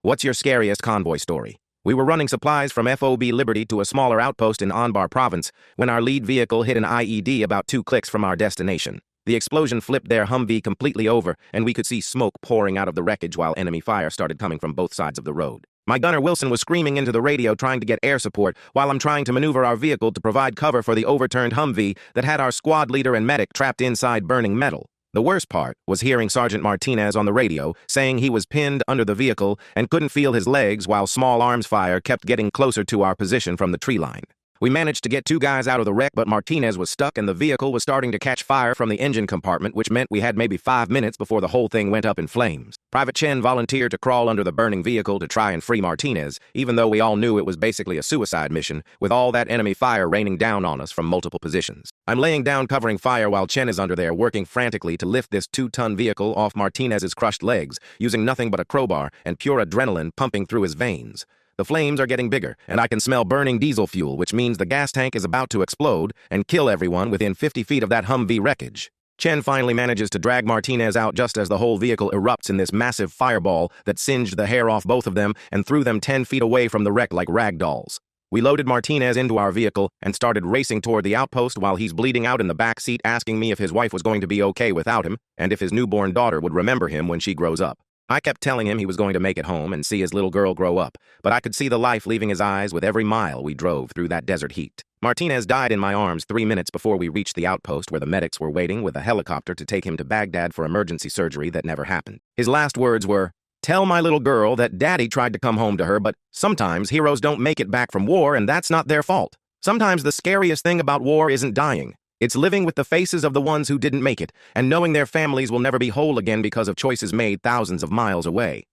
What's your scariest convoy story? We were running supplies from FOB Liberty to a smaller outpost in Anbar province when our lead vehicle hit an IED about 2 clicks from our destination. The explosion flipped their Humvee completely over, and we could see smoke pouring out of the wreckage while enemy fire started coming from both sides of the road. My gunner Wilson was screaming into the radio trying to get air support while I'm trying to maneuver our vehicle to provide cover for the overturned Humvee that had our squad leader and medic trapped inside burning metal. The worst part was hearing Sergeant Martinez on the radio saying he was pinned under the vehicle and couldn't feel his legs while small arms fire kept getting closer to our position from the tree line. We managed to get 2 guys out of the wreck, but Martinez was stuck and the vehicle was starting to catch fire from the engine compartment, which meant we had maybe 5 minutes before the whole thing went up in flames. Private Chen volunteered to crawl under the burning vehicle to try and free Martinez, even though we all knew it was basically a suicide mission, with all that enemy fire raining down on us from multiple positions. I'm laying down covering fire while Chen is under there working frantically to lift this 2-ton vehicle off Martinez's crushed legs, using nothing but a crowbar and pure adrenaline pumping through his veins. The flames are getting bigger, and I can smell burning diesel fuel, which means the gas tank is about to explode and kill everyone within 50 feet of that Humvee wreckage. Chen finally manages to drag Martinez out just as the whole vehicle erupts in this massive fireball that singed the hair off both of them and threw them 10 feet away from the wreck like rag dolls. We loaded Martinez into our vehicle and started racing toward the outpost while he's bleeding out in the back seat, asking me if his wife was going to be okay without him and if his newborn daughter would remember him when she grows up. I kept telling him he was going to make it home and see his little girl grow up, but I could see the life leaving his eyes with every mile we drove through that desert heat. Martinez died in my arms 3 minutes before we reached the outpost where the medics were waiting with a helicopter to take him to Baghdad for emergency surgery that never happened. His last words were, "Tell my little girl that Daddy tried to come home to her, but sometimes heroes don't make it back from war and that's not their fault. Sometimes the scariest thing about war isn't dying. It's living with the faces of the ones who didn't make it, and knowing their families will never be whole again because of choices made thousands of miles away."